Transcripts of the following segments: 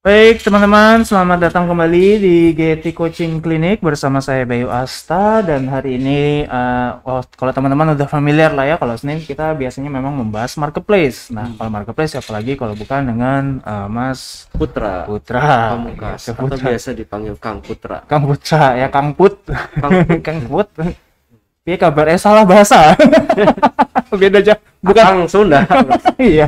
Baik, teman-teman, selamat datang kembali di GT Coaching Clinic bersama saya Bayu Asta dan hari ini kalau teman-teman udah familiar lah ya, kalau Senin kita biasanya memang membahas marketplace. Nah, kalau marketplace apalagi kalau bukan dengan Mas Putra ya, Pamungkas atau Putra. biasa dipanggil Kang Putra. Kang Putra ya, Kang Put. Kang Put. Kang Put. Iya kabarnya salah bahasa. Beda aja. Bukan Kang Sunda. iya.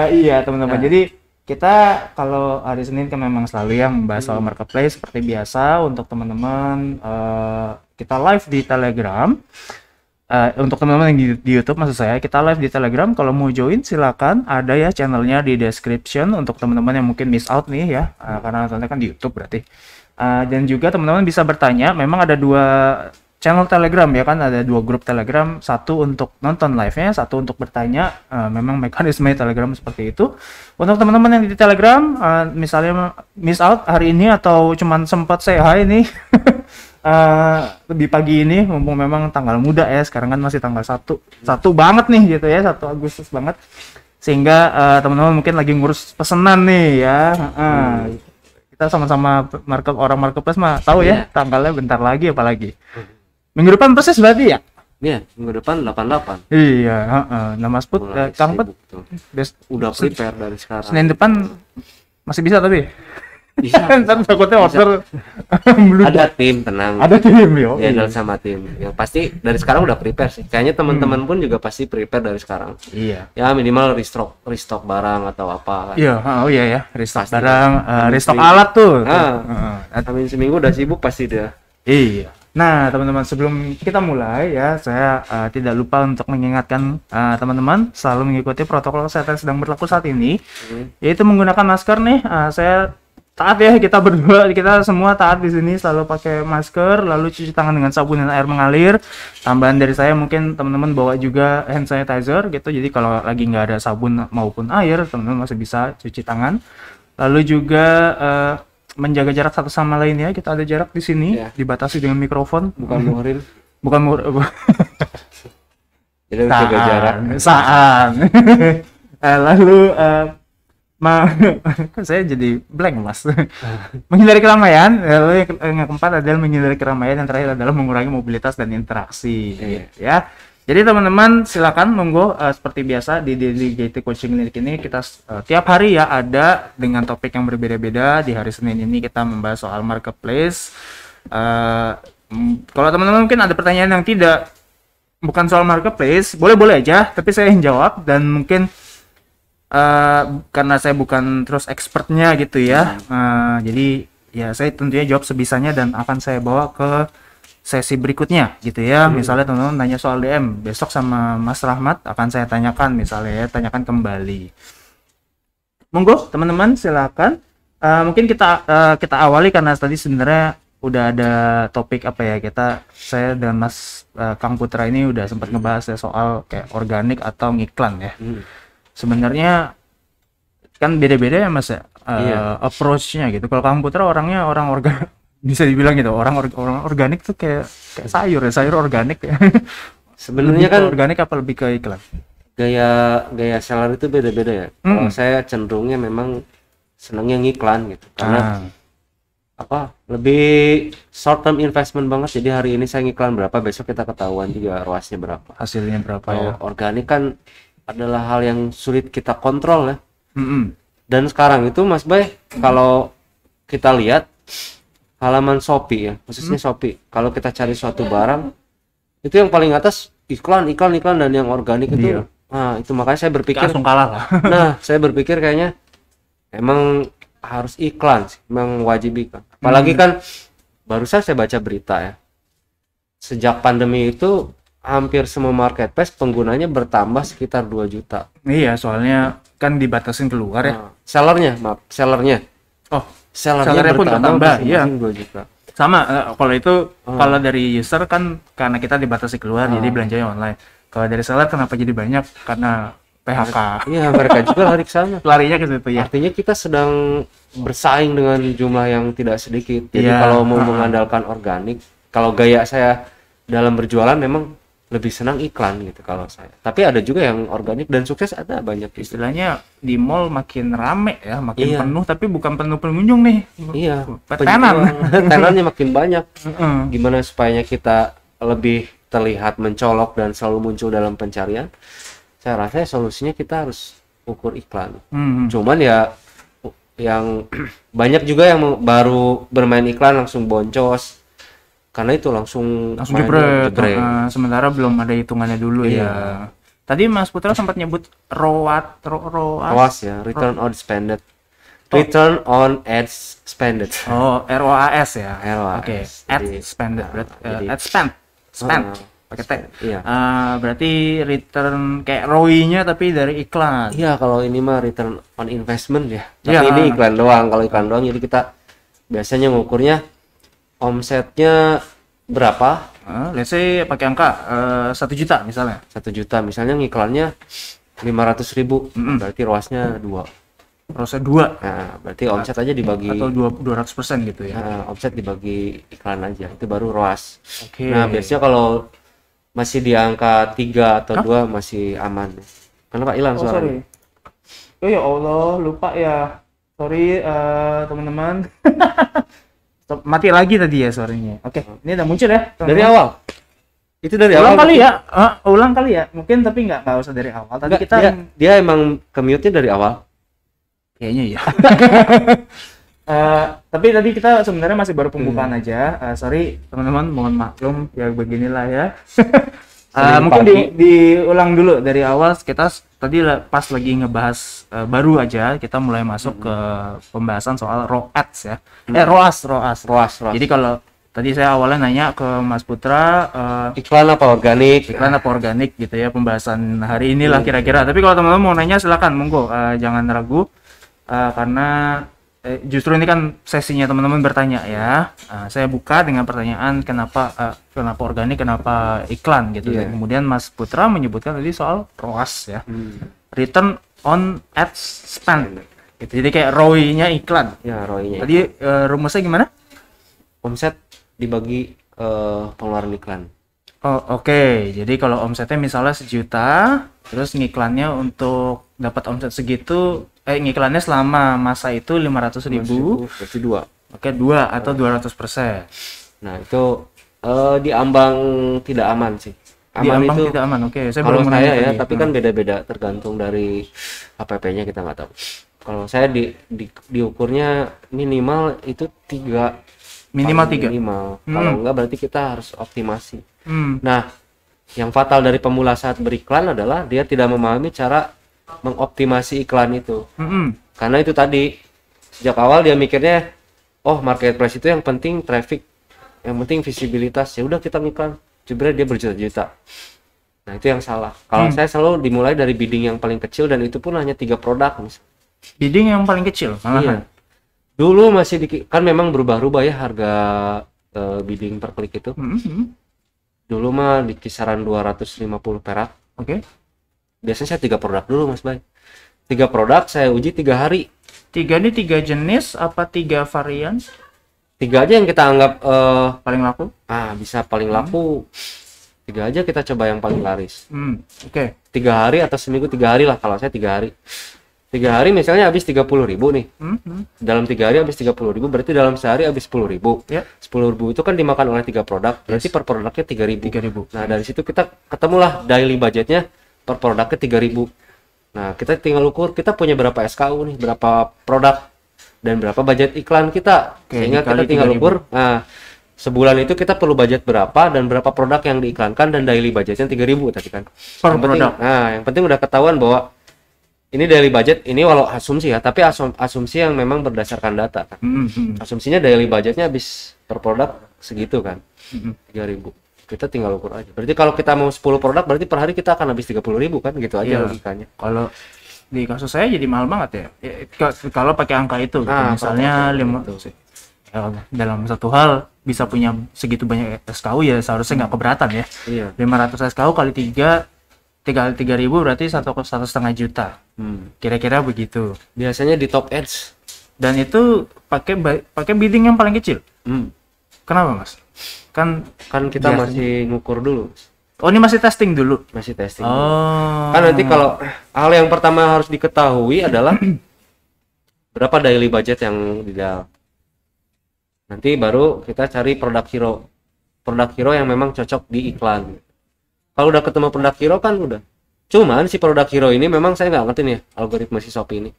Iya, teman-teman. Nah. Jadi kita kalau hari Senin kan memang selalu yang membahas soal marketplace seperti biasa. Untuk teman-teman kita live di Telegram. Untuk teman-teman yang di YouTube maksud saya, kita live di Telegram. Kalau mau join silakan, ada ya channelnya di description untuk teman-teman yang mungkin miss out nih ya, karena nontonnya kan di YouTube berarti. Dan juga teman-teman bisa bertanya. Memang ada dua channel Telegram ya kan, ada dua grup Telegram, satu untuk nonton live-nya, satu untuk bertanya. Memang mekanisme Telegram seperti itu. Untuk teman-teman yang di Telegram, misalnya miss out hari ini atau cuman sempat say hi nih di pagi ini, mumpung memang tanggal muda ya, sekarang kan masih tanggal 1 banget nih gitu ya, 1 Agustus banget, sehingga teman-teman mungkin lagi ngurus pesanan nih ya. Kita sama-sama orang marketplace mah tahu ya tanggalnya bentar lagi, apalagi minggu depan persis berarti ya? Iya, minggu depan 88. Iya, nah Mas Put, Kang Put udah prepare dari sekarang. Senin depan masih bisa tapi Bisa. kan takutnya order Ada tim, tenang. ada tim yo. Ya, sama tim. Yang pasti dari sekarang udah prepare sih. Kayaknya teman-teman pun juga pasti prepare dari sekarang. Iya. Ya minimal restock barang atau apa kan. Iya, iya ya, restock Pasti. barang, Amin restock seminggu. alat tuh. Amin seminggu udah sibuk pasti dia. Iya. Nah, teman-teman, sebelum kita mulai ya, saya tidak lupa untuk mengingatkan teman-teman selalu mengikuti protokol kesehatan yang sedang berlaku saat ini, yaitu menggunakan masker nih. Saya taat ya, kita berdua, kita semua taat di sini, selalu pakai masker, lalu cuci tangan dengan sabun dan air mengalir. Tambahan dari saya mungkin teman-teman bawa juga hand sanitizer gitu. Jadi kalau lagi nggak ada sabun maupun air, teman-teman masih bisa cuci tangan. Lalu juga menjaga jarak satu sama lain ya. Kita ada jarak di sini, dibatasi dengan mikrofon. Bukan muhrim. Bukan Jadi menjaga jarak. Lalu kan saya jadi blank mas. Menghindari keramaian. Lalu yang keempat adalah menghindari keramaian. Yang terakhir adalah mengurangi mobilitas dan interaksi. Gitu, ya. Jadi teman-teman silakan monggo, seperti biasa di GT Coaching Clinic ini kita tiap hari ya ada dengan topik yang berbeda-beda. Di hari Senin ini kita membahas soal marketplace. Kalau teman-teman mungkin ada pertanyaan yang bukan soal marketplace, boleh-boleh aja, tapi saya yang jawab. Dan mungkin karena saya bukan terus expertnya gitu ya, jadi ya saya tentunya jawab sebisanya dan akan saya bawa ke sesi berikutnya gitu ya. Misalnya teman-teman nanya soal DM, besok sama Mas Rahmat akan saya tanyakan misalnya ya, tanyakan kembali. Monggo teman-teman silakan. Mungkin kita awali karena tadi sebenarnya udah ada topik apa ya, saya dan Mas Kang Putra ini udah sempat ngebahas ya soal kayak organik atau ngiklan ya. Sebenarnya kan beda-beda ya Mas ya, approach-nya gitu. Kalau Kang Putra orangnya orang bisa dibilang gitu, orang organik tuh kayak sayur organik ya. Sebenarnya kan organik apa lebih ke iklan? Gaya seller itu beda-beda ya. Kalau saya cenderungnya memang senangnya ngiklan gitu. Karena lebih short term investment banget. Jadi hari ini saya ngiklan berapa, besok kita ketahuan juga ruasnya berapa. Hasilnya berapa ya. ya. Organik kan adalah hal yang sulit kita kontrol ya. Dan sekarang itu Mas Bay, kalau kita lihat halaman Shopee ya, khususnya Shopee, kalau kita cari suatu barang itu yang paling atas iklan dan yang organik itu. Nah, itu makanya saya berpikir langsung kalah lah. Nah, saya berpikir kayaknya emang harus iklan sih, memang wajib iklan. Apalagi kan barusan saya baca berita ya, sejak pandemi itu hampir semua marketplace penggunanya bertambah sekitar 2 juta. Iya, soalnya kan dibatasin keluar ya. Sellernya Oh, sellernya pun bertambah, iya. 2 juta. Sama, kalau itu kalau dari user kan karena kita dibatasi keluar, jadi belanjanya online. Kalau dari seller kenapa jadi banyak? Karena PHK. Iya, mereka juga lari ke sana. Larinya ke situ ya. Artinya kita sedang bersaing dengan jumlah yang tidak sedikit. Jadi kalau mau mengandalkan organik, kalau gaya saya dalam berjualan memang lebih senang iklan gitu kalau saya. Tapi ada juga yang organik dan sukses, ada banyak gitu. Istilahnya di mall makin rame ya, makin Iya. penuh, tapi bukan penuh pengunjung nih. Iya, Tenan. tenannya makin banyak. Heeh. Gimana supaya kita lebih terlihat mencolok dan selalu muncul dalam pencarian? Saya rasa solusinya kita harus ukur iklan. Hmm. Cuman ya yang banyak juga yang baru bermain iklan langsung boncos. Karena itu langsung Langsung mainnya jebret. Sementara belum ada hitungannya dulu Iya. ya. Tadi Mas Putra sempat nyebut ROAS. ROAS ya, return on spended. Return on ads spended. Oh, ROAS ya. ROAS. Oke, Jadi, ad spended. jadi- Ad spend. Spend. Pakai T. Iya. Berarti return kayak ROI-nya tapi dari iklan. Iya, kalau ini mah return on investment ya. Iya. Tapi ini iklan doang. Kalau iklan doang, jadi kita biasanya ngukurnya omsetnya berapa? Let's say pakai angka 1 juta misalnya. 1 juta. Misalnya ngiklannya 500.000, berarti ROAS-nya 2. Proses 2 Nah, berarti omset aja dibagi, atau 200% gitu ya. omset dibagi iklan aja. Itu baru ROAS. Oke. Nah, biasanya kalau masih di angka 3 atau 2 masih aman. Kenapa hilang Oh, suaranya? sorry. Oh ya Allah, lupa ya. Sorry teman-teman. Stop, mati lagi tadi ya suaranya. Oke, ini udah muncul ya. Dari teman-teman. awal? Itu dari Ulang awal? kali ya. Ulang kali ya. Mungkin tapi nggak usah dari awal. Tadi Enggak, kita dia emang commute-nya dari awal. kayaknya ya. Tapi tadi kita sebenarnya masih baru pembukaan aja. Sorry teman-teman, mohon maklum ya beginilah ya. Mungkin diulang dulu dari awal. Kita tadi pas lagi ngebahas baru aja kita mulai masuk ke pembahasan soal ROAS ya. ROAS. ROAS. Jadi kalau tadi saya awalnya nanya ke Mas Putra Iklan apa organik? iklan apa organik gitu ya, pembahasan hari inilah kira-kira. Tapi kalau teman-teman mau nanya silakan, monggo, jangan ragu. Karena justru ini kan sesinya teman-teman bertanya ya. Saya buka dengan pertanyaan kenapa organik, kenapa iklan gitu. Iya. Dan kemudian Mas Putra menyebutkan tadi soal ROAS ya, return on ad spend gitu. Jadi kayak ROI-nya iklan. Ya, ROI-nya. Tadi rumusnya gimana? Omset dibagi pengeluaran iklan. Oh, oke. Jadi kalau omsetnya misalnya 1 juta, terus ngiklannya untuk dapat omset segitu, ngiklannya selama masa itu 500.000, Berarti 2. oke 2 atau 200%. Nah, itu di ambang tidak aman sih. Di Aman ambang itu tidak aman. Oke, saya kalau belum saya nanya ya, tadi. tapi kan beda-beda tergantung dari APP-nya, kita nggak tahu. Kalau saya diukurnya minimal itu 3. Minimal 3. Minimal. Kalau enggak berarti kita harus optimasi. Hmm. Nah, yang fatal dari pemula saat beriklan adalah dia tidak memahami cara mengoptimasi iklan itu. Karena itu tadi, sejak awal dia mikirnya, oh marketplace itu yang penting traffic, yang penting visibilitas. Ya udah kita ngiklan, jebret dia berjuta-juta. Nah, itu yang salah. Kalau saya selalu dimulai dari bidding yang paling kecil, dan itu pun hanya 3 produk. Bidding yang paling kecil malahan. Iya. Dulu masih kan memang berubah-ubah ya harga bidding per klik itu. Dulu mah di kisaran 250 perak. Oke. Biasanya saya 3 produk dulu, Mas Bay. 3 produk saya uji 3 hari. 3 ini 3 jenis apa 3 varian 3 aja yang kita anggap paling laku? bisa paling laku. 3 aja kita coba yang paling laris. Oke. 3 hari atau seminggu, 3 hari lah. Kalau saya 3 hari. 3 hari misalnya habis 30.000 nih. Dalam 3 hari habis 30.000, berarti dalam sehari habis 10.000. Ya. 10.000 itu kan dimakan oleh 3 produk, berarti per produknya 3.000. 3.000. Nah, dari situ kita ketemulah daily budgetnya per produknya 3.000. Nah, kita tinggal ukur kita punya berapa SKU nih, berapa produk, dan berapa budget iklan kita. Oke, Sehingga kita dikali tinggal 3.000. ukur, nah, sebulan itu kita perlu budget berapa dan berapa produk yang diiklankan, dan daily budgetnya 3.000 tadi kan. Per Yang penting, produk. yang penting udah ketahuan bahwa ini daily budget, ini walau asumsi ya, tapi asumsi yang memang berdasarkan data kan. Asumsinya daily budgetnya habis per produk segitu kan, 3.000. Kita tinggal ukur aja. Berarti kalau kita mau 10 produk, berarti per hari kita akan habis 30.000 kan, gitu aja Iya. logikanya. Kalau di kasus saya jadi mahal banget ya. Kalau pakai angka itu, gitu. Misalnya 5 dalam satu hal bisa punya segitu banyak SKU ya seharusnya nggak keberatan ya. Iya. 500 SKU kali 3 kali 3.000 berarti 1,5 juta. Kira-kira begitu. Biasanya di top ads. Dan itu pakai bidding yang paling kecil. Kenapa, Mas? Kan Kan kita biasanya. masih ngukur dulu. Oh, ini masih testing dulu. Masih testing. Oh. Kan nanti kalau hal yang pertama harus diketahui adalah berapa daily budget yang ideal. Nanti baru kita cari produk hero yang memang cocok di iklan. Kalau udah ketemu produk hero kan udah. Cuman si produk hero ini memang saya nggak ngerti nih algoritma si Shopee ini.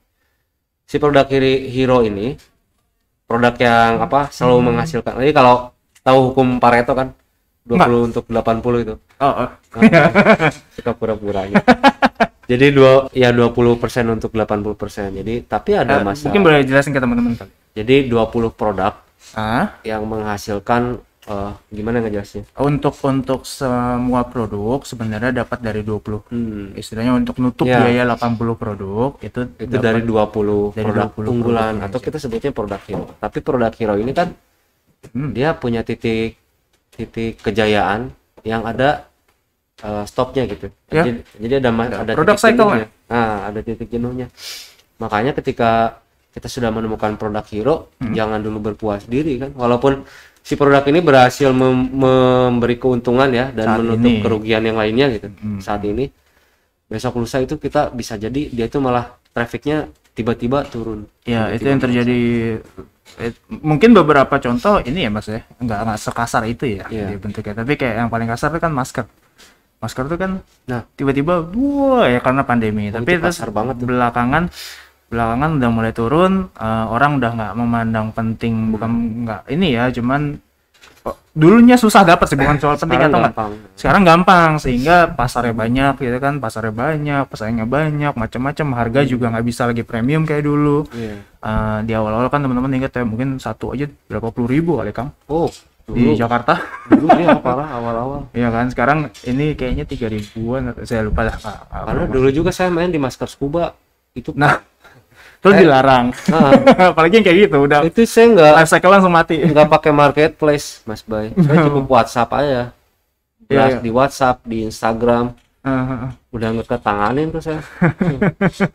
Si produk hero ini produk yang selalu menghasilkan. Jadi kalau tahu hukum Pareto kan 20 Enggak. Untuk 80 itu. Suka pura-pura gitu. Jadi 20% untuk 80%. Jadi tapi ada masalah. Mungkin boleh jelasin ke teman-teman kali. Jadi 20 produk yang menghasilkan gimana ngejelasnya? Untuk semua produk sebenarnya dapat dari 20. Istilahnya untuk nutup biaya 80 produk itu dari 20 produk unggulan produk atau kita sebutnya produk hero. Tapi produk hero ini kan dia punya titik kejayaan yang ada stopnya gitu. Jadi ada produk titik jenuhnya. Ada titik jenuhnya. Makanya ketika kita sudah menemukan produk hero, jangan dulu berpuas diri kan. Walaupun si produk ini berhasil memberi keuntungan ya dan saat menutup kerugian yang lainnya gitu. Saat ini, besok lusa itu kita bisa jadi dia itu malah trafficnya tiba-tiba turun. Ya, itu yang terjadi. Mungkin beberapa contoh ini ya Mas ya, nggak sekasar itu ya di bentuknya. Tapi kayak yang paling kasar itu kan masker itu kan tiba-tiba ya karena pandemi. Tapi terus belakangan udah mulai turun, orang udah nggak memandang penting, bukan nggak ini ya, cuman dulunya susah dapat sih, bukan soal penting atau nggak. Sekarang gampang sehingga pasarnya banyak gitu kan, pesaingnya banyak, macam-macam, harga juga nggak bisa lagi premium kayak dulu. Di awal-awal kan teman-teman ingat ya, mungkin satu aja berapa puluh ribu kali Kang. Di Jakarta dulu ya parah awal-awal. Iya kan, sekarang ini kayaknya 3.000-an, saya lupa lah. Karena dulu juga saya main di masker scuba itu. Terus dilarang. Apalagi yang kayak gitu udah. Itu saya nggak life cycle langsung mati. Nggak pakai marketplace Mas Bay. Saya cukup WhatsApp aja. Di WhatsApp, di Instagram. Udah nggak ketanganin tuh saya.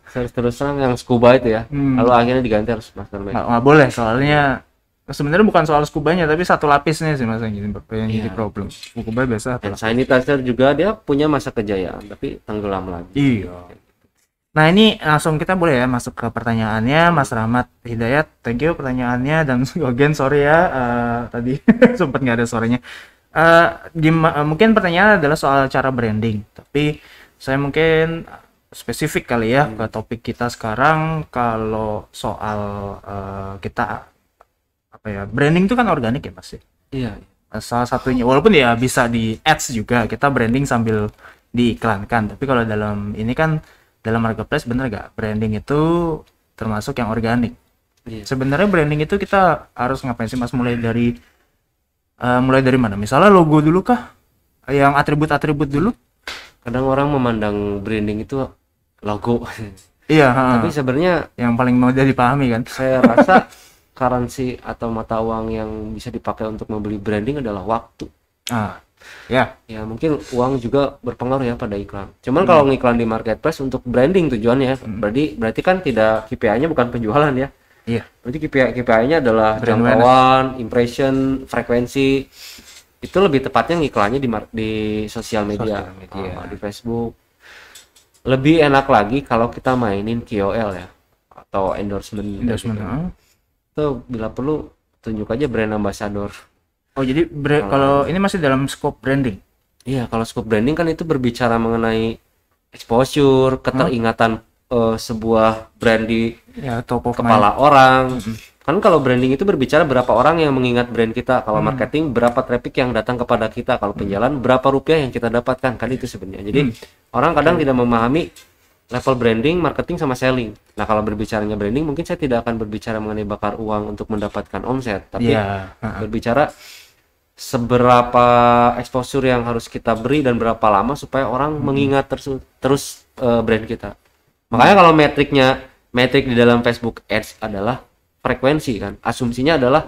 Saya terus terang yang scuba itu ya. Lalu akhirnya diganti harus masker. Nggak boleh, soalnya sebenarnya bukan soal scubanya tapi satu lapisnya sih Mas yang jadi problem. Scuba biasa. Sanitizer juga dia punya masa kejayaan tapi tenggelam lagi. Iya. Nah ini langsung kita boleh ya masuk ke pertanyaannya Mas Rahmat Hidayat. Thank you pertanyaannya, dan again sorry ya tadi sempat nggak ada suaranya. Mungkin pertanyaan adalah soal cara branding, tapi saya mungkin spesifik kali ya ke topik kita sekarang. Kalau soal kita branding itu kan organik ya Mas. Iya. Salah satunya, walaupun ya bisa di ads juga kita branding sambil diiklankan, tapi kalau dalam ini kan dalam marketplace bener gak branding itu termasuk yang organik. Sebenarnya branding itu kita harus ngapain sih Mas? Mulai dari mana? Misalnya logo dulu kah? Yang atribut-atribut dulu? Kadang orang memandang branding itu logo. Iya. Tapi sebenarnya yang paling mau jadi dipahami kan. Saya rasa currency atau mata uang yang bisa dipakai untuk membeli branding adalah waktu. Ya mungkin uang juga berpengaruh ya pada iklan. Cuman kalau ngiklan di marketplace untuk branding tujuannya, berarti kan tidak KPI-nya bukan penjualan ya. Iya. Berarti KPI-nya adalah jangkauan, impression, frekuensi. Itu lebih tepatnya ngiklannya di sosial media. Di Facebook. Lebih enak lagi kalau kita mainin KOL ya, atau endorsement. Itu bila perlu tunjuk aja brand ambassador. Oh jadi kalau ini masih dalam scope branding? Iya, kalau scope branding kan itu berbicara mengenai exposure, keteringatan sebuah brand di top of kepala orang. Kan kalau branding itu berbicara berapa orang yang mengingat brand kita. Kalau marketing berapa traffic yang datang kepada kita. Kalau penjualan berapa rupiah yang kita dapatkan. Kan itu sebenarnya. Jadi orang kadang tidak memahami level branding, marketing sama selling. Nah kalau berbicaranya branding, mungkin saya tidak akan berbicara mengenai bakar uang untuk mendapatkan omset, tapi berbicara seberapa exposure yang harus kita beri dan berapa lama supaya orang mengingat terus brand kita. Makanya kalau metrik di dalam Facebook Ads adalah frekuensi kan. Asumsinya adalah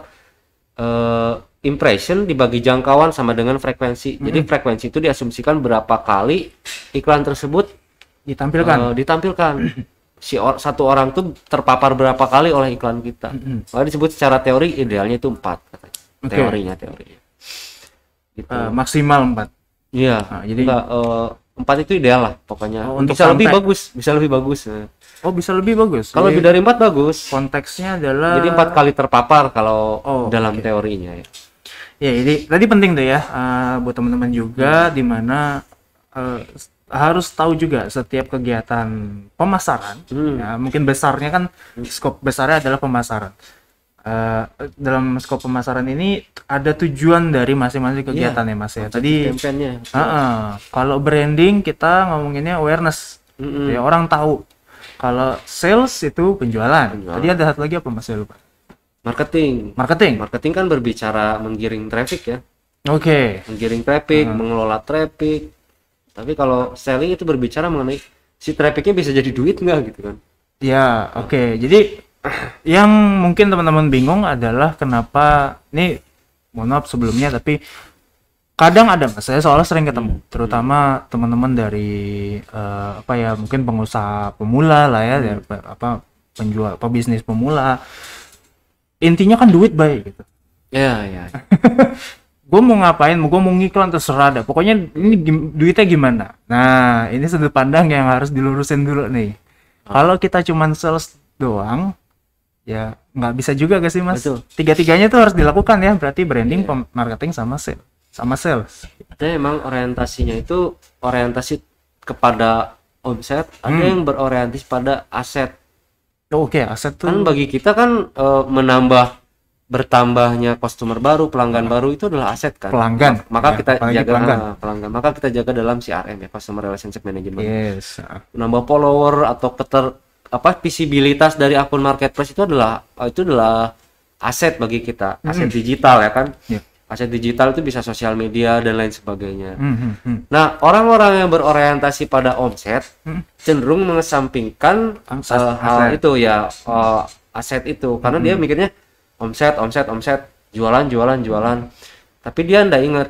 impression dibagi jangkauan sama dengan frekuensi. Jadi frekuensi itu diasumsikan berapa kali iklan tersebut ditampilkan. Satu orang tuh terpapar berapa kali oleh iklan kita. Kalau disebut secara teori idealnya itu 4 katanya. Teorinya. Gitu. Maksimal 4. Iya. Nah, jadi Enggak, 4 itu ideal lah pokoknya. untuk Bisa lebih sampai- bagus, bisa lebih bagus. Nah, oh bisa lebih bagus. kalau lebih dari 4 bagus. konteksnya adalah Jadi 4 kali terpapar kalau Oh, dalam teorinya ya. ya, jadi tadi penting tuh ya, buat teman-teman juga di mana harus tahu juga setiap kegiatan pemasaran. Ya, mungkin besarnya kan skop besarnya adalah pemasaran. Dalam skop pemasaran ini ada tujuan dari masing-masing kegiatan ya Mas ya. Tadi Campaign-nya. kalau branding kita ngomonginnya awareness. Ya, orang tahu. Kalau sales itu penjualan. Tadi ada satu lagi apa Mas? Saya lupa. Marketing. Marketing. Marketing kan berbicara menggiring traffic ya. Oke. Menggiring traffic, mengelola traffic. Tapi kalau selling itu berbicara mengenai si trafficnya bisa jadi duit nggak gitu kan. Ya, oke. Jadi yang mungkin teman-teman bingung adalah kenapa ini, mohon maaf sebelumnya, tapi kadang ada Mas, saya soalnya sering ketemu, terutama teman-teman dari apa ya, mungkin pengusaha pemula lah ya, dari apa penjual, pebisnis pemula. Intinya kan duit baik gitu. Ya. Gue mau ngapain, gue mau ngiklan terserah dah. Pokoknya ini duitnya gimana. Nah, ini sudut pandang yang harus dilurusin dulu nih. Kalau kita cuman sales doang, ya nggak bisa juga gak sih Mas? Betul. Tiga-tiganya tuh harus dilakukan ya. Berarti branding, marketing sama sales. Ada emang orientasinya itu orientasi kepada omset, ada yang berorientasi pada aset. Oh, oke, aset tuh. Kan bagi kita kan bertambahnya customer baru, pelanggan baru itu adalah aset kan. Pelanggan. Maka Ya, kita apalagi jaga pelanggan. Pelanggan. Maka kita jaga dalam CRM ya, Customer Relationship Management. Yes. Nambah follower atau visibilitas dari akun marketplace itu adalah aset bagi kita, aset digital ya kan. Yeah. Aset digital itu bisa sosial media dan lain sebagainya. Hmm. Nah, orang-orang yang berorientasi pada omset cenderung mengesampingkan hal itu ya, aset itu, karena dia mikirnya omset, jualan. Tapi dia ndak ingat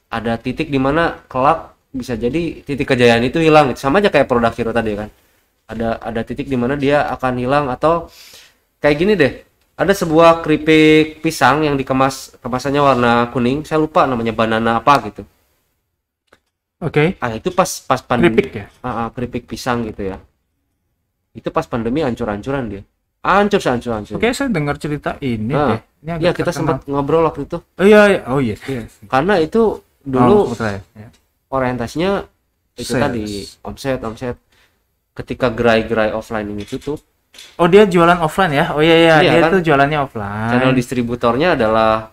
ada titik di mana kelak bisa jadi titik kejayaan itu hilang. Sama aja kayak produk hero tadi kan. Ada titik di mana dia akan hilang, atau kayak gini deh. Ada sebuah keripik pisang yang kemasannya warna kuning, saya lupa namanya, banana apa gitu. Oke. Itu pas pandemi. Keripik ya? Keripik pisang gitu ya. Itu pas pandemi hancur-hancuran dia. Hancur. Oke, saya dengar cerita ini deh. Ini agak Iya, kita terkenal. sempat ngobrol waktu itu. Oh iya. Oh yes. Karena itu dulu betul ya. orientasinya itu Sales. tadi omset. Ketika gerai-gerai offline ini tutup, Oh, dia jualan offline ya? Oh iya, Iya, dia kan? tuh jualannya offline. channel distributornya adalah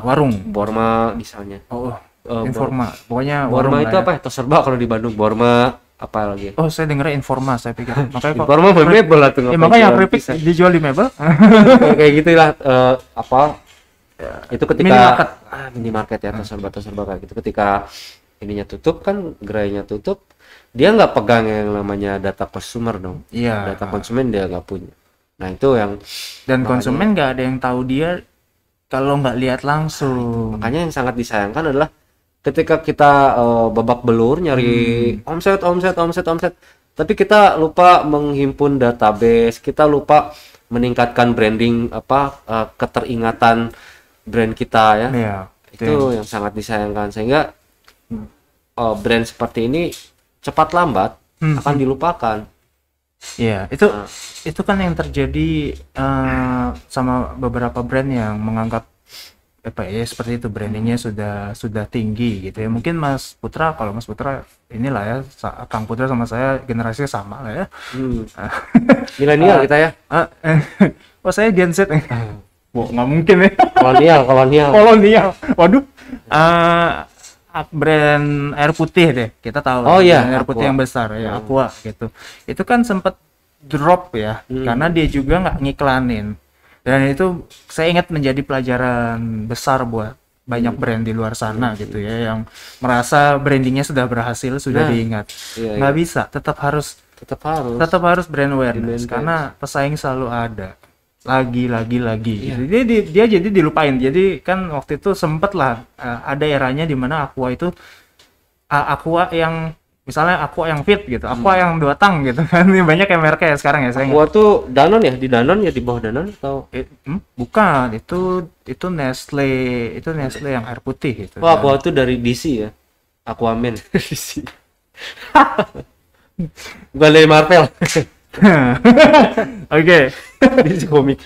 warung. Borma misalnya. Oh, Informa. Pokoknya Borma warung itu lah ya. apa ya? Toserba kalau di Bandung. Borma apa lagi? Oh, saya dengernya Informa, saya pikir. Makanya kok. Borma mebel lah tuh. Ya, ngapain makanya jualan keripik pisang. dijual di Mebel. Kayak gitulah itu ketika Minimarket. Minimarket ya, toserba kayak gitu. Ketika ininya tutup kan, gerainya tutup, dia nggak pegang yang namanya data consumer dong. Iya. Data konsumen dia nggak punya. Nah itu yang Dan konsumen nggak ada yang tahu dia kalau nggak lihat langsung. makanya yang sangat disayangkan adalah ketika kita babak belur nyari omset, tapi kita lupa menghimpun database, kita lupa meningkatkan branding keteringatan brand kita ya. Iya. Itu yang sangat disayangkan, sehingga brand seperti ini cepat lambat akan dilupakan. Iya, itu kan yang terjadi sama beberapa brand yang menganggap apa ya, seperti itu, brandingnya sudah tinggi gitu ya. Mungkin Mas Putra, kalau Mas Putra inilah ya, Kang Putra sama saya generasinya sama lah ya. Milenial kita ya. Oh, saya Gen Z. Wah, nggak mungkin ya. Kolonial. Waduh. Brand air putih deh, kita tahu. Oh iya, brand air putih Aqua. yang besar ya, Aqua gitu. Itu kan sempat drop ya, karena dia juga nggak ngiklanin. Dan itu saya ingat menjadi pelajaran besar buat banyak brand di luar sana gitu ya, yang merasa brandingnya sudah berhasil, sudah diingat. Iya, Nggak bisa, tetap harus brand awareness, Brand karena pesaing selalu ada. Lagi gitu. Dia jadi dilupain. Jadi kan waktu itu sempet lah ada eranya di mana Aqua itu Aqua yang misalnya Aqua yang fit gitu, Aqua yang 2 tang gitu kan. Ini banyak yang mereknya ya sekarang ya, saya Aqua tuh Danone ya, di Danone ya, di bawah Danone atau bukan, itu Nestle yang air putih gitu. Aqua tuh dari DC ya. Aquaman. Bukan dari Marvel. Oke. Di komik.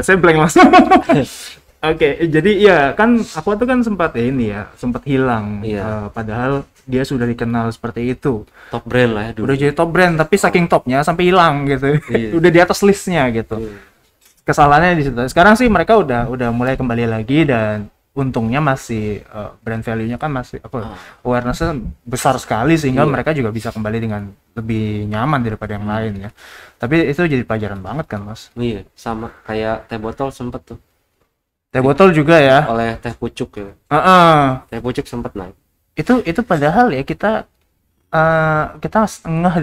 Saya blank langsung. Oke, jadi ya kan Aqua tuh kan sempat hilang. Iya. Padahal dia sudah dikenal seperti itu. Top brand lah ya dulu. Udah jadi top brand, tapi saking topnya sampai hilang gitu. Iya. Udah di atas listnya gitu. Kesalahannya di situ. Sekarang sih mereka udah mulai kembali lagi dan untungnya masih brand value-nya kan masih awareness-nya besar sekali sehingga mereka juga bisa kembali dengan lebih nyaman daripada yang lain ya. Tapi itu jadi pelajaran banget kan, Mas. Iya, sama kayak teh botol sempet tuh. Teh botol juga ya. Oleh teh pucuk ya. Teh pucuk sempet naik. Itu padahal ya kita ngeh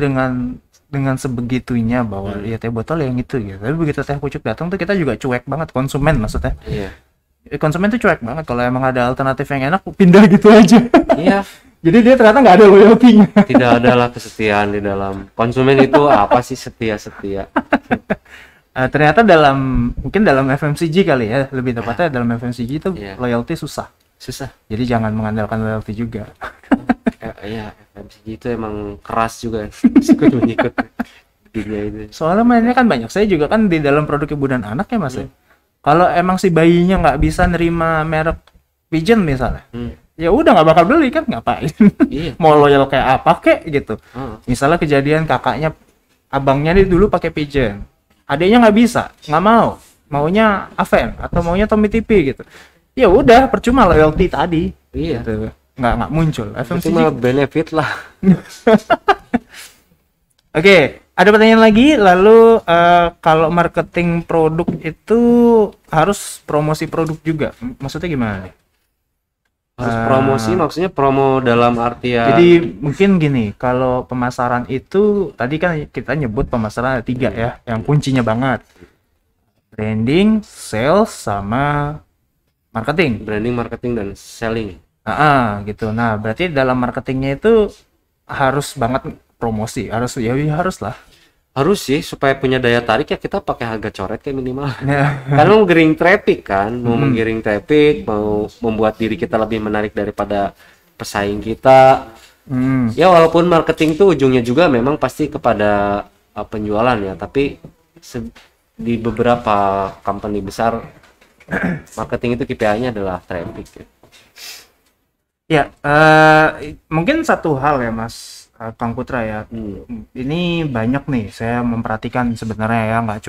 dengan sebegitunya bahwa ya teh botol yang itu gitu. Tapi begitu teh pucuk datang tuh kita juga cuek banget, konsumen maksudnya. Iya. Konsumen tuh cuek banget, kalau emang ada alternatif yang enak pindah gitu aja. Iya. Jadi dia ternyata nggak ada loyalty-nya. Tidak ada lah kesetiaan di dalam konsumen itu. Apa sih setia Ternyata mungkin dalam FMCG kali ya, lebih tepatnya dalam FMCG itu loyalty susah. Jadi jangan mengandalkan loyalty juga. Iya, FMCG itu emang keras juga. Ikut dunia itu. Soalnya mainnya kan banyak. Saya juga kan di dalam produk ibu dan anak ya, Mas. Kalau emang si bayinya nggak bisa nerima merek Pigeon misalnya, ya udah nggak bakal beli kan, ngapain? Iya. Mau loyal kayak apa kek gitu. Misalnya kejadian kakaknya, abangnya nih dulu pakai Pigeon, adiknya nggak bisa, nggak mau, maunya Aven atau maunya Tommy TP gitu. Ya udah, percuma loyalty tadi. Iya. Gitu. Nggak muncul. FMCG cuma benefit lah. Oke, ada pertanyaan lagi. Lalu kalau marketing produk itu harus promosi produk juga. Maksudnya gimana nih? Harus promosi, maksudnya promo dalam artian. Jadi mungkin gini, kalau pemasaran itu tadi kan kita nyebut pemasaran ada 3 ya, yang kuncinya banget. Branding, sales, sama marketing. Branding, marketing, dan selling. Gitu. Nah, berarti dalam marketingnya itu harus banget promosi, harus lah. Harus sih, supaya punya daya tarik ya kita pakai harga coret kayak minimal. Karena mau menggiring traffic kan, menggiring traffic, mau membuat diri kita lebih menarik daripada pesaing kita. Ya walaupun marketing tuh ujungnya juga memang pasti kepada penjualan ya, tapi di beberapa company besar marketing itu KPI-nya adalah traffic ya. Ya, mungkin satu hal ya Mas Kang Putra ya. Ini banyak nih saya memperhatikan sebenarnya ya, nggak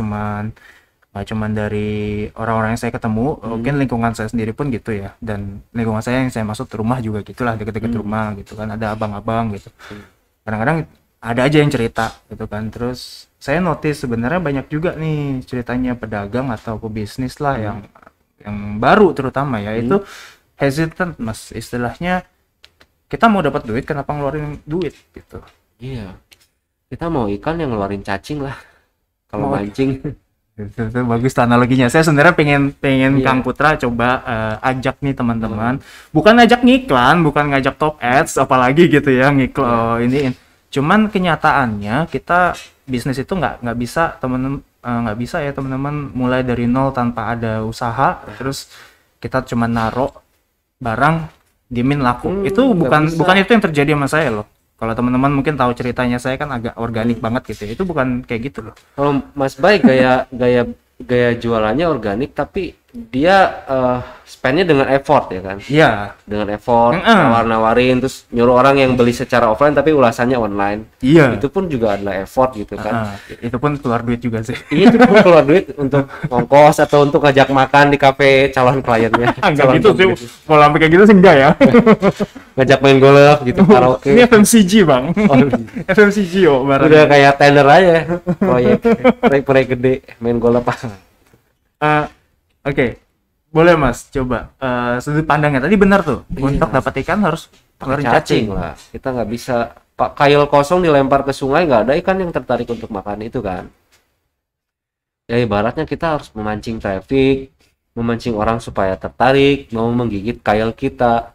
cuman dari orang-orang yang saya ketemu, mungkin lingkungan saya sendiri pun gitu ya, dan lingkungan saya yang saya masuk rumah juga gitulah, deket-deket rumah gitu kan, ada abang-abang gitu. Kadang-kadang ada aja yang cerita gitu kan. Terus saya notice sebenarnya banyak juga nih ceritanya pedagang atau pebisnis lah yang baru terutama ya, itu hesitant Mas, istilahnya kita mau dapat duit kenapa ngeluarin duit gitu. Iya, kita mau ikan yang ngeluarin cacing lah kalau mancing. Itu bagus analoginya. Saya sebenarnya pengen Kang Putra coba ajak nih teman-teman, bukan ajak ngiklan, bukan ngajak top ads apalagi gitu ya, ini. Cuman kenyataannya kita bisnis itu nggak bisa ya teman-teman mulai dari nol tanpa ada usaha, terus kita cuma naruh barang diemin laku. Itu bukan itu yang terjadi sama saya loh. Kalau teman-teman mungkin tahu ceritanya, saya kan agak organik banget gitu ya. Itu bukan kayak gitu loh. Kalau Mas Bay gaya jualannya organik, tapi dia spendnya dengan effort ya kan? Iya. Dengan effort, nawar-nawarin, terus nyuruh orang yang beli secara offline tapi ulasannya online. Iya. Itu pun juga adalah effort gitu kan? Itu pun keluar duit juga sih. Iya, itu pun keluar duit untuk ongkos atau untuk ngajak makan di kafe calon kliennya. Enggak gitu sih. Kalau sampai kayak gitu sih enggak ya. Ngajak main golf gitu, karaoke. Ini FMCG bang. FMCG barang. Udah kayak tender aja, proyek gede, main golf apa. Oke. Boleh Mas, coba sudut pandangnya tadi benar tuh. Untuk dapat ikan harus ngeluarin cacing lah. Kita nggak bisa kail kosong dilempar ke sungai, nggak ada ikan yang tertarik untuk makan itu kan. Ya ibaratnya kita harus memancing traffic, memancing orang supaya tertarik, mau menggigit kail kita.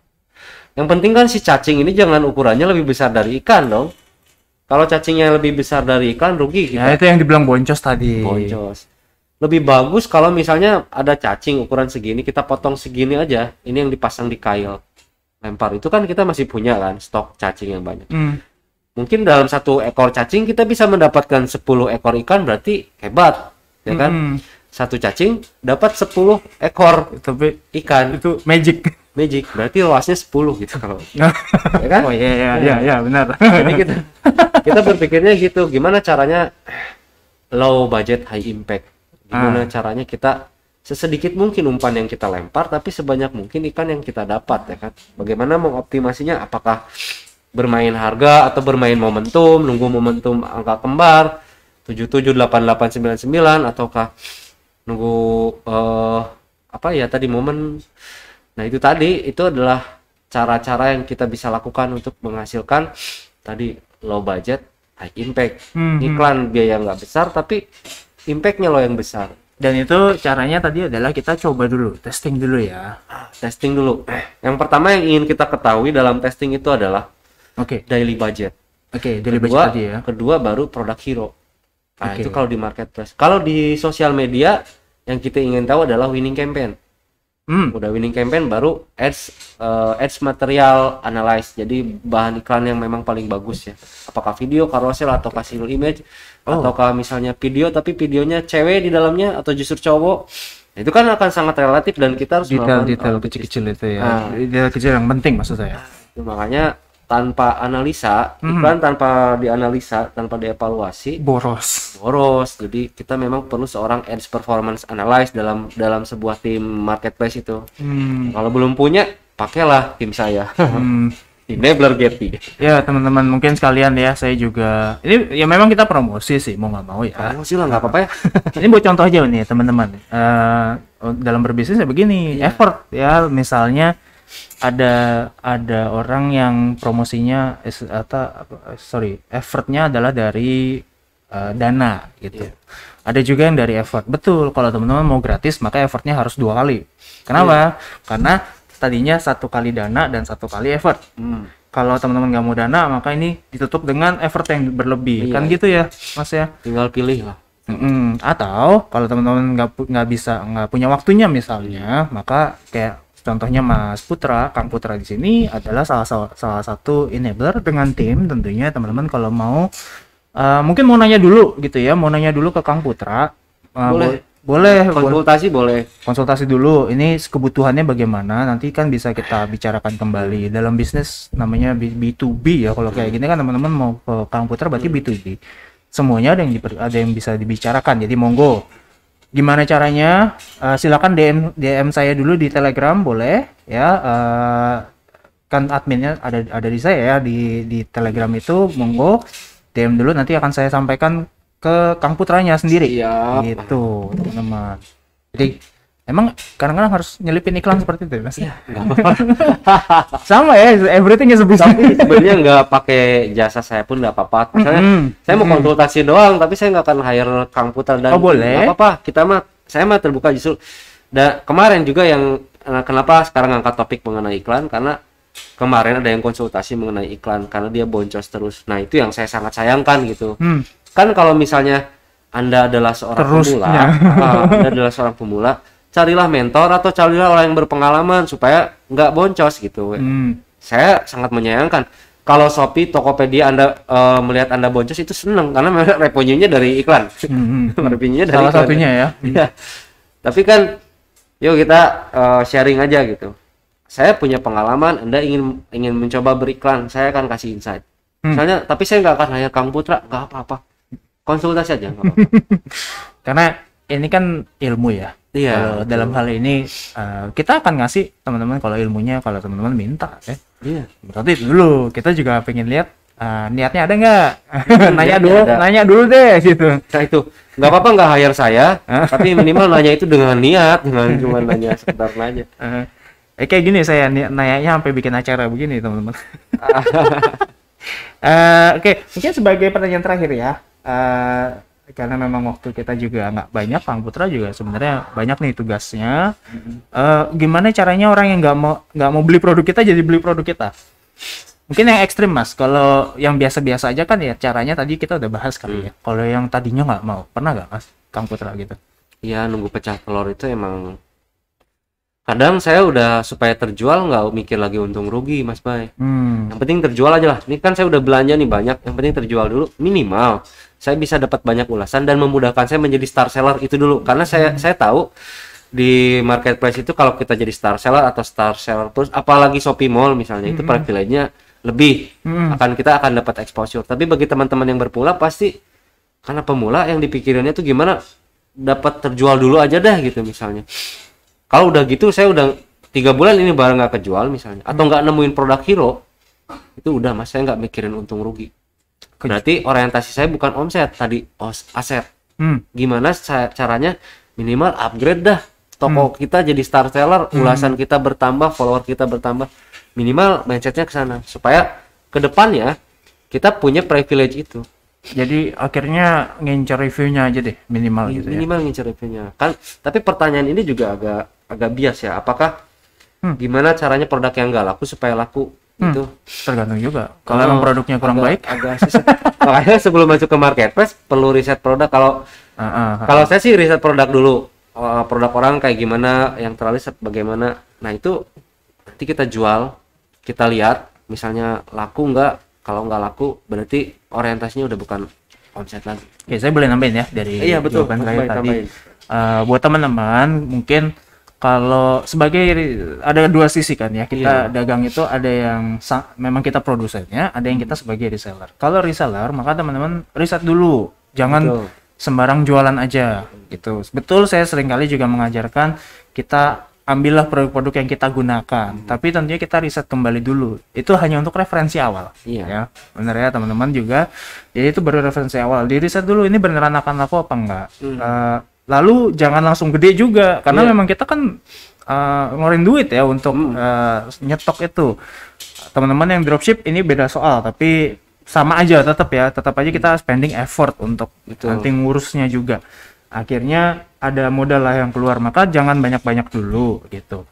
Yang penting kan si cacing ini jangan ukurannya lebih besar dari ikan dong. Kalau cacingnya lebih besar dari ikan, rugi kita. Ya itu yang dibilang boncos tadi. Boncos. Lebih bagus kalau misalnya ada cacing ukuran segini, kita potong segini aja. Ini yang dipasang di kail. lempar itu kan kita masih punya kan stok cacing yang banyak. Mungkin dalam 1 ekor cacing kita bisa mendapatkan 10 ekor ikan, berarti hebat, ya kan? 1 cacing dapat 10 ekor Tapi ikan. itu magic. Berarti luasnya 10 gitu kalau. Ya kan? Oh iya benar. Jadi kita berpikirnya gitu, gimana caranya low budget high impact. Gimana caranya kita sesedikit mungkin umpan yang kita lempar tapi sebanyak mungkin ikan yang kita dapat, ya kan? Bagaimana mengoptimasinya, apakah bermain harga atau bermain momentum, nunggu momentum angka kembar 77 88 99 ataukah nunggu apa ya tadi momen. Nah itu tadi, itu adalah cara-cara yang kita bisa lakukan untuk menghasilkan tadi low budget high impact. Iklan biaya nggak besar tapi impactnya lo yang besar. Dan itu caranya tadi adalah kita coba dulu, testing dulu ya. Testing dulu. Yang pertama yang ingin kita ketahui dalam testing itu adalah daily budget. Daily budget tadi ya. Kedua baru produk hero. Nah, itu kalau di marketplace. Kalau di sosial media yang kita ingin tahu adalah winning campaign. Udah winning campaign baru ads material analyze. Jadi bahan iklan yang memang paling bagus ya. Apakah video, carousel atau single image ataukah misalnya video tapi videonya cewek di dalamnya atau justru cowok. Nah, itu kan akan sangat relatif dan kita harus detail kecil-kecil itu ya. Detail kecil yang penting maksud saya. Makanya tanpa analisa, iklan tanpa dianalisa, tanpa dievaluasi, boros. Jadi kita memang perlu seorang ads performance analyst dalam sebuah tim marketplace itu. Kalau belum punya, pakailah tim saya. Enabler Getty. Ya teman-teman, mungkin sekalian ya, saya juga ini ya memang kita promosi sih, mau nggak mau ya. Promosi lah, nggak apa-apa ya. Ini buat contoh aja nih teman-teman. Dalam berbisnis ya begini, effort ya, misalnya ada orang yang promosinya effortnya adalah dari dana gitu. Ada juga yang dari effort. Betul, kalau teman-teman mau gratis maka effortnya harus 2 kali. Kenapa? Karena tadinya 1 kali dana dan 1 kali effort. Kalau teman-teman nggak mau dana maka ini ditutup dengan effort yang berlebih. Kan gitu ya Mas ya. Tinggal pilih lah. Atau kalau teman-teman nggak punya waktunya misalnya, maka kayak contohnya Mas Putra, Kang Putra di sini adalah salah satu enabler dengan tim. Tentunya teman-teman kalau mau mungkin mau nanya dulu gitu ya, mau nanya dulu ke Kang Putra, boleh konsultasi dulu. Ini kebutuhannya bagaimana, nanti kan bisa kita bicarakan kembali. Dalam bisnis namanya B2B ya, kalau kayak gini kan teman-teman mau ke Kang Putra berarti B2B. Semuanya ada yang bisa dibicarakan. Jadi monggo. Gimana caranya? Silakan DM saya dulu di Telegram, boleh ya. Kan adminnya ada di saya ya di Telegram itu, monggo DM dulu, nanti akan saya sampaikan ke Kang Putranya sendiri. Gitu teman-teman. Jadi emang kadang-kadang harus nyelipin iklan seperti itu Mas? Iya, nggak apa-apa. Sama ya, everything is a business. Tapi sebenarnya nggak pakai jasa saya pun nggak apa-apa. Misalnya saya mau konsultasi doang, tapi saya nggak akan hire Kang Putra dan boleh. nggak apa-apa. Saya mah terbuka justru. Dan kemarin juga yang kenapa sekarang ngangkat topik mengenai iklan, karena kemarin ada yang konsultasi mengenai iklan karena dia boncos terus. Nah itu yang saya sangat sayangkan gitu. Kan kalau misalnya Anda adalah seorang pemula, carilah mentor atau carilah orang yang berpengalaman supaya nggak boncos gitu. Saya sangat menyayangkan kalau Shopee, Tokopedia Anda melihat Anda boncos itu seneng karena revenue-nya dari iklan. Revenue-nya dari salah iklan. satunya ya. Tapi kan yuk kita sharing aja gitu. Saya punya pengalaman, Anda ingin mencoba beriklan, saya akan kasih insight. Misalnya, tapi saya nggak akan hire Kang Putra, nggak apa-apa. Konsultasi aja, nggak apa-apa. Karena ini kan ilmu ya. Kalau dalam hal ini kita akan ngasih teman-teman kalau ilmunya, kalau teman-teman minta ya. Berarti itu dulu kita juga pengen lihat niatnya ada nggak. nanya dulu deh gitu. Nah itu nggak apa-apa nggak hire saya, tapi minimal nanya itu dengan niat, dengan cuma nanya sekedar nanya. Kayak gini saya nanya sampai bikin acara begini teman-teman. Oke, mungkin sebagai pertanyaan terakhir ya. Karena memang waktu kita juga nggak banyak, Kang Putra juga sebenarnya banyak nih tugasnya. Gimana caranya orang yang nggak mau beli produk kita jadi beli produk kita? Mungkin yang ekstrim Mas. Kalau yang biasa-biasa aja kan ya caranya tadi kita udah bahas kali ya. Kalau yang tadinya nggak mau, pernah nggak Mas Kang Putra gitu? Iya, nunggu pecah telur itu emang Kadang saya udah supaya terjual nggak mikir lagi untung rugi Mas Bay. Yang penting terjual aja lah. Ini kan saya udah belanja nih banyak, yang penting terjual dulu minimal. Saya bisa dapat banyak ulasan dan memudahkan saya menjadi star seller itu dulu. Karena saya tahu di marketplace itu kalau kita jadi star seller atau star seller terus, apalagi Shopee Mall misalnya, itu privilege-nya lebih. Kita akan dapat exposure. Tapi bagi teman-teman yang berpula pasti karena pemula yang dipikirannya tuh gimana dapat terjual dulu aja dah gitu misalnya. Kalau udah gitu saya udah 3 bulan ini barang nggak kejual misalnya, atau nggak nemuin produk hero, itu udah Mas, saya nggak mikirin untung rugi. Berarti orientasi saya bukan omset tadi, aset. Gimana caranya minimal upgrade dah toko kita jadi star seller, ulasan kita bertambah, follower kita bertambah, minimal mindsetnya ke sana supaya kedepannya kita punya privilege itu. Jadi akhirnya ngincer reviewnya aja deh minimal gitu ya. Minimal ngincer reviewnya kan. Tapi pertanyaan ini juga agak bias ya. Apakah gimana caranya produk yang nggak laku supaya laku? Itu tergantung juga. Kalau emang produknya kurang baik, agak susah. Makanya sebelum masuk ke marketplace perlu riset produk. Kalau saya sih riset produk dulu. Produk orang kayak gimana, yang terlihat bagaimana. Nah itu nanti kita jual, kita lihat misalnya laku nggak. Kalau nggak laku berarti orientasinya udah bukan omset lagi. Oke, saya boleh nambahin ya dari jawaban saya tadi. Buat teman-teman mungkin kalau sebagai ada dua sisi kan ya, kita dagang itu ada yang memang kita produsennya, ada yang kita sebagai reseller. Kalau reseller maka teman-teman riset dulu, jangan sembarang jualan aja gitu. Betul, saya seringkali juga mengajarkan kita ambillah produk-produk yang kita gunakan, tapi tentunya kita riset kembali dulu. Itu hanya untuk referensi awal. Ya, benar ya teman-teman juga. Jadi itu baru referensi awal. Di riset dulu ini beneran akan laku apa enggak. Lalu jangan langsung gede juga, karena memang kita kan ngeluarin duit ya untuk nyetok itu. Teman-teman yang dropship ini beda soal, tapi sama aja tetap aja kita spending effort untuk nanti ngurusnya juga. Akhirnya ada modal lah yang keluar, maka jangan banyak-banyak dulu gitu.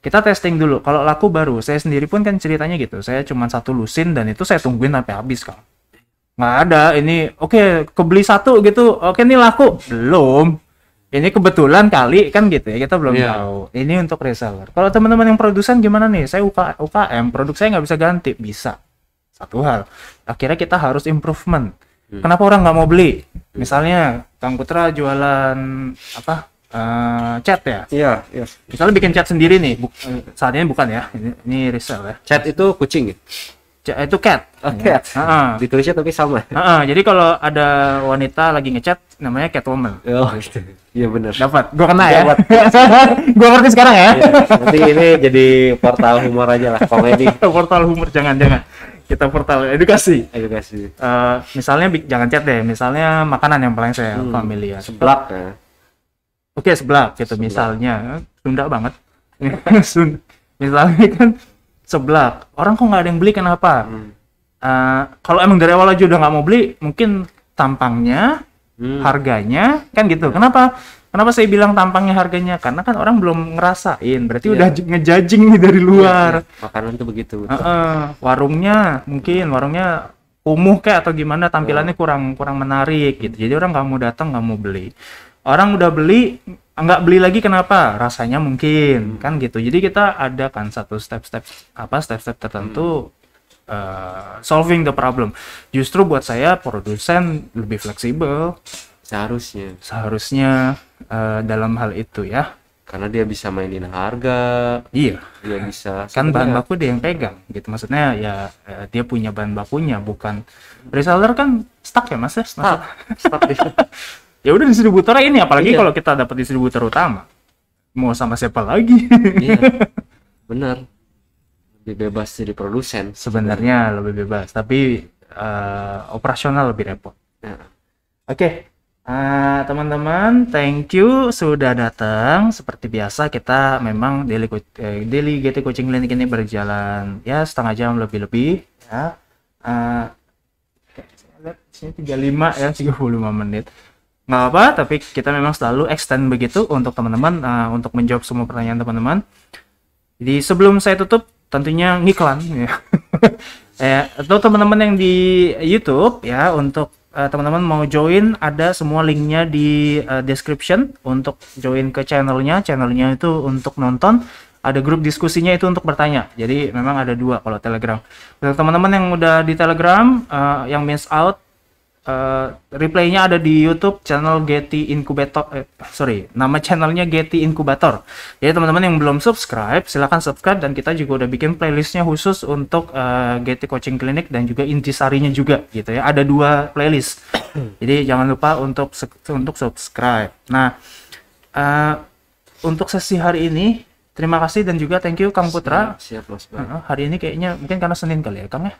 Kita testing dulu, kalau laku baru. Saya sendiri pun kan ceritanya gitu, saya cuma 1 lusin dan itu saya tungguin sampai habis Kang. Nggak ada ini, oke, kebeli 1 gitu, oke ini laku. Belum. Ini kebetulan kali kan gitu ya, kita belum tahu. Ini untuk reseller. Kalau teman-teman yang produsen gimana nih? Saya UKM, produk saya nggak bisa ganti. Bisa. Satu hal, akhirnya kita harus improvement. Kenapa orang nggak mau beli? Misalnya Kang Putra jualan apa? Cat ya? Iya. Misalnya bikin cat sendiri nih, saat ini bukan ya? Ini resell ya. Cat itu kucing ya? Itu cat. Cat. Ditulisnya tapi sama. Jadi kalau ada wanita lagi ngecat, namanya Catwoman. Oh, gitu. Iya benar. Dapat. Gua kena ya. Gua ngerti sekarang ya. Nanti ini jadi portal humor aja lah, komedi. Portal humor jangan. Kita portal edukasi. Misalnya jangan cat deh, misalnya makanan yang paling saya familiar. Seblak ya. Oke, seblak gitu misalnya. Sunda banget. Misalnya kan seblak. Orang kok nggak ada yang beli, kenapa? Kalau emang dari awal aja udah nggak mau beli, mungkin tampangnya, harganya, kan gitu. Kenapa saya bilang tampangnya, harganya? Karena kan orang belum ngerasain, berarti udah ngejudging nih dari luar. Makanan tuh begitu. Warungnya kumuh kayak atau gimana, tampilannya kurang menarik gitu. Jadi orang nggak mau datang, nggak mau beli. Orang udah beli, nggak beli lagi, kenapa? Rasanya mungkin, kan gitu. Jadi kita ada kan step-step tertentu solving the problem. Justru buat saya produsen lebih fleksibel. Seharusnya dalam hal itu ya, karena dia bisa mainin harga. Dia bisa kan bahan baku dia yang pegang gitu, maksudnya ya dia punya bahan bakunya, bukan reseller kan stuck ya Mas ya. Stuck. Ya udah distributornya ini, apalagi kalau kita dapat distributor utama, mau sama siapa lagi? Benar, lebih bebas jadi produsen sebenarnya, lebih bebas, tapi operasional lebih repot. Oke. Teman-teman, thank you sudah datang. Seperti biasa kita memang daily GT Coaching Clinic ini berjalan ya setengah jam lebih ya. Sini 35 ya, 35 menit. Nggak apa, tapi kita memang selalu extend begitu untuk teman-teman, untuk menjawab semua pertanyaan teman-teman. Jadi sebelum saya tutup, tentunya ngiklan ya. Atau teman-teman yang di YouTube ya, untuk teman-teman mau join, ada semua linknya di description untuk join ke channelnya. Channelnya itu untuk nonton, ada grup diskusinya itu untuk bertanya. Jadi memang ada dua kalau Telegram. Untuk teman-teman yang udah di Telegram, yang miss out, replaynya ada di YouTube channel Getty Incubator. Nama channelnya Getty Incubator. Jadi teman-teman yang belum subscribe, silahkan subscribe, dan kita juga udah bikin playlistnya khusus untuk Getty Coaching Clinic dan juga intisarinya juga gitu ya. Ada 2 playlist. Jadi jangan lupa untuk subscribe. Nah, untuk sesi hari ini terima kasih dan juga thank you Kang Putra. Siap, Mas. Hari ini kayaknya mungkin karena Senin kali ya Kang ya.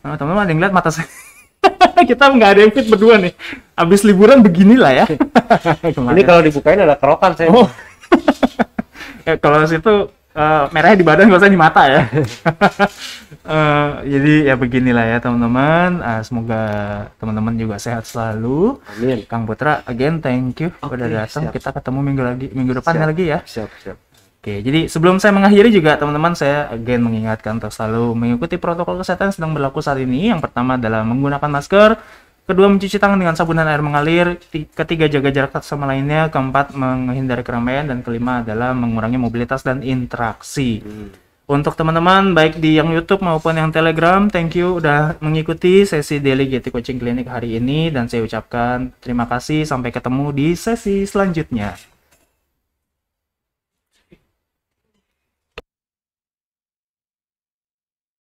Teman-teman ada yang lihat mata saya. Kita nggak ada yang fit berdua nih. Abis liburan beginilah ya. Ini kalau dibukain ada kerokan saya. Oh. Ya, kalau situ merahnya di badan, nggak usah di mata ya. Jadi ya beginilah ya teman-teman. Semoga teman-teman juga sehat selalu. Amin. Kang Putra, again thank you udah datang. Kita ketemu minggu depannya lagi ya. Siap. Oke, jadi sebelum saya mengakhiri juga teman-teman, saya again mengingatkan untuk selalu mengikuti protokol kesehatan yang sedang berlaku saat ini. Yang pertama adalah menggunakan masker, kedua mencuci tangan dengan sabun dan air mengalir, ketiga jaga jarak satu sama lainnya, keempat menghindari keramaian, dan kelima adalah mengurangi mobilitas dan interaksi. Untuk teman-teman baik di yang YouTube maupun yang Telegram, thank you udah mengikuti sesi Daily Getty Coaching Clinic hari ini, dan saya ucapkan terima kasih, sampai ketemu di sesi selanjutnya.